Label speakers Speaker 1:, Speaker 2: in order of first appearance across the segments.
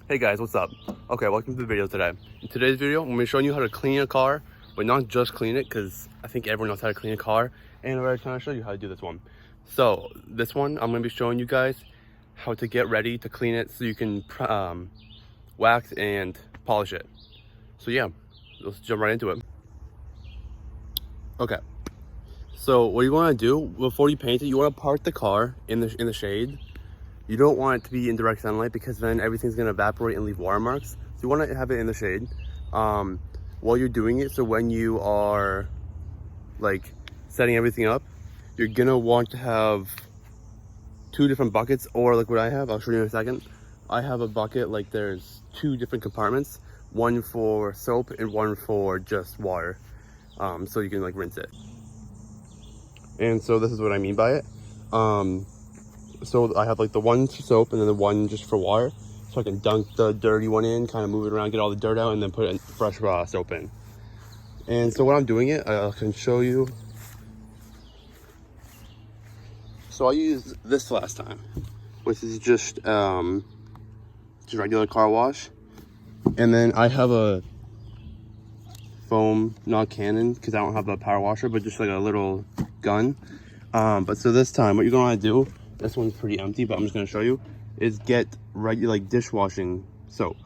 Speaker 1: Hey guys, what's up? Okay, welcome to the video today. In today's video, I'm going to be showing you how to clean a car, but not just clean it, because I think everyone knows how to clean a car, and I'm already trying to show you how to do this one. So, this one, I'm going to be showing you guys how to get ready to clean it so you can wax and polish it. So yeah, let's jump right into it. Okay, so what you want to do, before you paint it, you want to park the car in the shade. You don't want it to be in direct sunlight because then everything's going to evaporate and leave water marks. So you want to have it in the shade while you're doing it. So when you are like setting everything up, you're going to want to have two different buckets, or like what I have, I'll show you in a second. I have a bucket, like there's two different compartments, one for soap and one for just water. So you can like rinse it. And so this is what I mean by it. So I have like the one for soap and then the one just for water, so I can dunk the dirty one in, kind of move it around, get all the dirt out, and then put a fresh soap in. And so when I'm doing it, I can show you. So I used this last time, which is just regular car wash. And then I have a foam, not Canon, because I don't have a power washer, but just like a little gun. But so this time, what you're gonna do, this one's pretty empty, but I'm just going to show you, is get regular like dishwashing soap.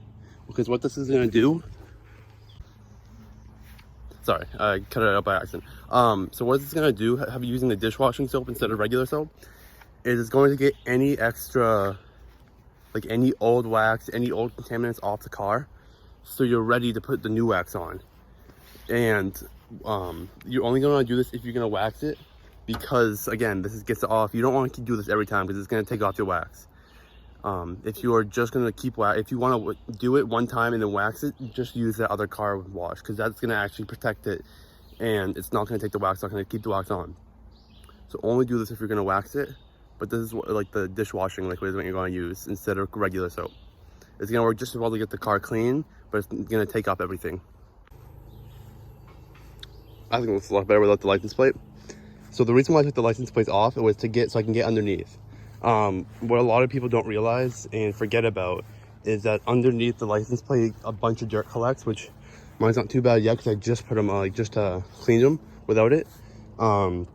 Speaker 1: Because what this is going to do, sorry, I cut it out by accident. So what it's going to do, have you using the dishwashing soap instead of regular soap, is it's going to get any extra, like any old wax, any old contaminants off the car, so you're ready to put the new wax on. And you're only going to do this if you're going to wax it, because again, this gets it off. You don't want to do this every time because it's going to take off your wax. If you are just going to keep wax, if you want to do it one time and then wax it, just use that other car wash, because that's going to actually protect it and it's not going to take the wax, it's not going to keep the wax on. So only do this if you're going to wax it, but this is what, like the dishwashing liquid is what you're going to use instead of regular soap. It's going to work just as well to get the car clean, but it's going to take off everything. I think it looks a lot better without the license plate. So the reason why I took the license plates off, it was so I can get underneath. What a lot of people don't realize and forget about is that underneath the license plate, a bunch of dirt collects, which mine's not too bad yet because I just put them just cleaned them without it. But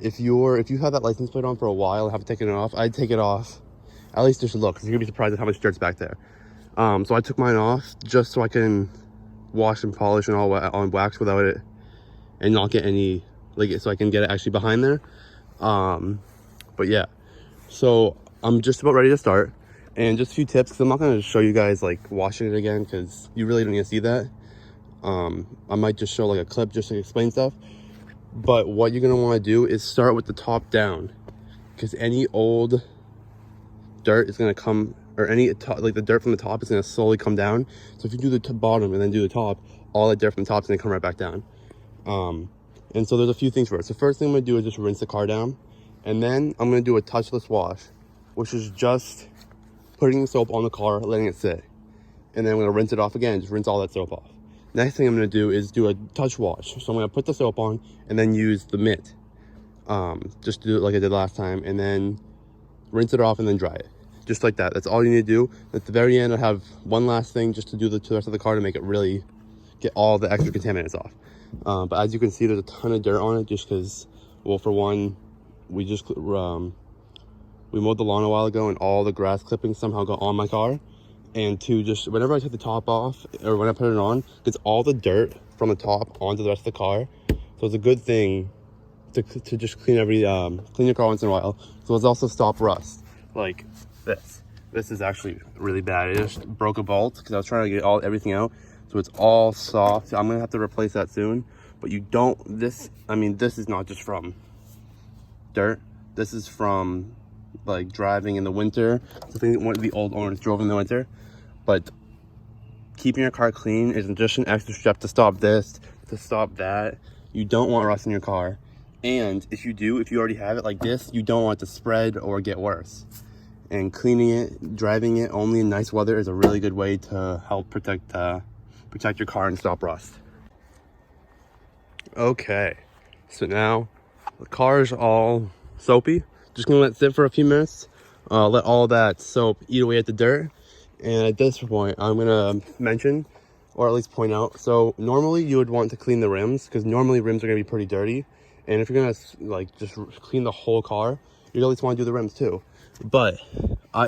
Speaker 1: if you have that license plate on for a while and haven't taken it off, I'd take it off, at least just to look, because you're gonna be surprised at how much dirt's back there. So I took mine off just so I can wash and polish and all on wax without it and not get any, so I can get it actually behind there. But yeah, so I'm just about ready to start, and just a few tips, because I'm not going to show you guys like washing it again because you really don't need to see that. I might just show like a clip just to explain stuff, but what you're going to want to do is start with the top down, because any old dirt is going to come, or like the dirt from the top is going to slowly come down. So if you do the bottom and then do the top, all that dirt from the top is going to come right back down. And so there's a few things for it. So first thing I'm going to do is just rinse the car down. And then I'm going to do a touchless wash, which is just putting the soap on the car, letting it sit. And then I'm going to rinse it off again, just rinse all that soap off. Next thing I'm going to do is do a touch wash. So I'm going to put the soap on and then use the mitt. Just do it like I did last time. And then rinse it off and then dry it. Just like that. That's all you need to do. At the very end, I have one last thing just to do to the rest of the car to make it really get all the extra contaminants off. But as you can see, there's a ton of dirt on it just because, well, for one, we mowed the lawn a while ago and all the grass clippings somehow got on my car. And two, just whenever I take the top off or when I put it on, gets all the dirt from the top onto the rest of the car. So it's a good thing to just clean your car once in a while. So it's also stop rust. Like this. This is actually really bad. I just broke a bolt because I was trying to get everything out. So it's all soft. I'm gonna have to replace that soon. But you don't, this is not just from dirt. This is from like driving in the winter. Something that the old owners drove in the winter. But keeping your car clean isn't just an extra step to stop this, to stop that. You don't want rust in your car. And if you already have it like this, you don't want it to spread or get worse. And cleaning it, driving it only in nice weather is a really good way to help protect your car and stop rust. Okay, so now the car is all soapy. Just gonna let it sit for a few minutes, let all that soap eat away at the dirt, And at this point, I'm gonna mention, or at least point out, so normally you would want to clean the rims, because normally rims are gonna be pretty dirty. And if you're gonna like just clean the whole car, you at least want to do the rims too. But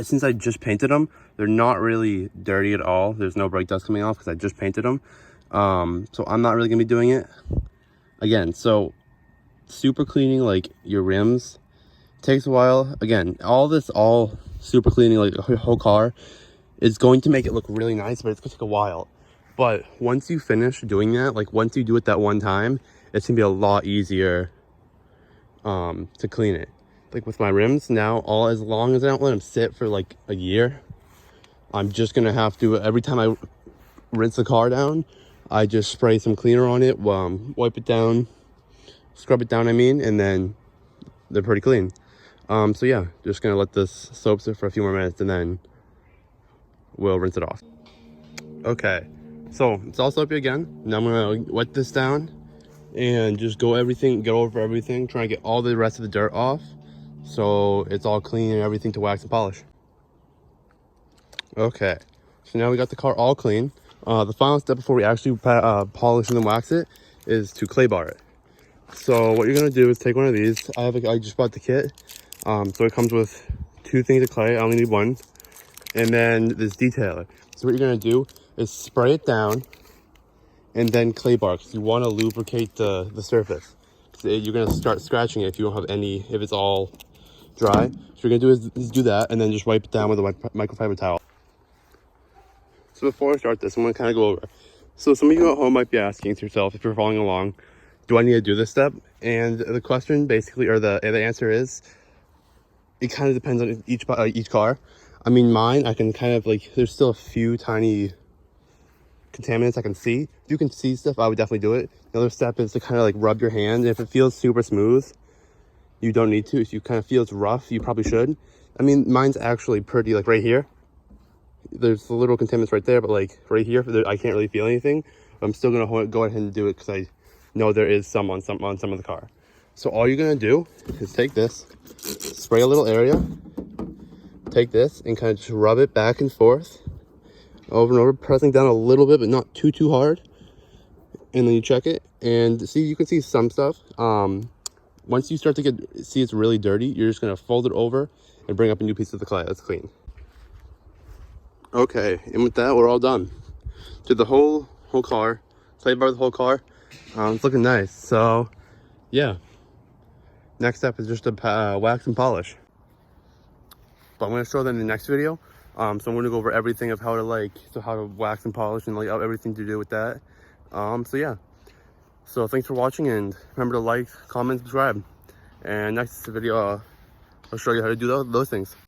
Speaker 1: since I just painted them, they're not really dirty at all. There's no brake dust coming off because I just painted them. So I'm not really gonna be doing it again. So super cleaning like your rims takes a while. Again, all super cleaning like a whole car is going to make it look really nice, but it's gonna take a while. But once you finish doing that, like once you do it that one time, it's gonna be a lot easier to clean it. Like with my rims now, as long as I don't let them sit for like a year, I'm just gonna have to, every time I rinse the car down, I just spray some cleaner on it, wipe it down, scrub it down, and then they're pretty clean. So yeah, just gonna let this soap sit for a few more minutes and then we'll rinse it off. Okay, so it's all soapy again. Now I'm gonna wet this down and just go over everything, trying to get all the rest of the dirt off so it's all clean and everything to wax and polish. Okay, so now we got the car all clean. The final step before we actually polish and then wax it is to clay bar it. So what you're gonna do is take one of these. I just bought the kit, so it comes with 2 things of clay. I only need 1, and then this detailer. So what you're gonna do is spray it down and then clay bar, because you want to lubricate the surface. So you're gonna start scratching it if you don't have any, if it's all dry. So what you're gonna do is do that, and then just wipe it down with a microfiber towel. So before I start this, I'm gonna kind of go over. So some of you at home might be asking to yourself, if you're following along, do I need to do this step? And the question basically, or the answer is, it kind of depends on each car. I mean, mine, I can kind of like, there's still a few tiny contaminants I can see. If you can see stuff, I would definitely do it. The other step is to kind of like rub your hand. If it feels super smooth, you don't need to. If you kind of feel it's rough, you probably should. I mean, mine's actually pretty, like right here. There's the little contaminants right there, but like right here, I can't really feel anything. I'm still gonna go ahead and do it because I know there is some on some of the car. So all you're gonna do is take this, spray a little area, take this and kind of just rub it back and forth, over and over, pressing down a little bit, but not too hard. And then you check it and see, you can see some stuff. Once you start to see it's really dirty, you're just gonna fold it over and bring up a new piece of the clay that's clean. Okay, and with that, we're all done. Did the whole car, clay bar the whole car. It's looking nice. So yeah, next step is just to wax and polish. But I'm going to show that in the next video. So I'm going to go over everything of how to wax and polish and like everything to do with that. So yeah. So thanks for watching, and remember to like, comment, subscribe. And next video, I'll show you how to do those things.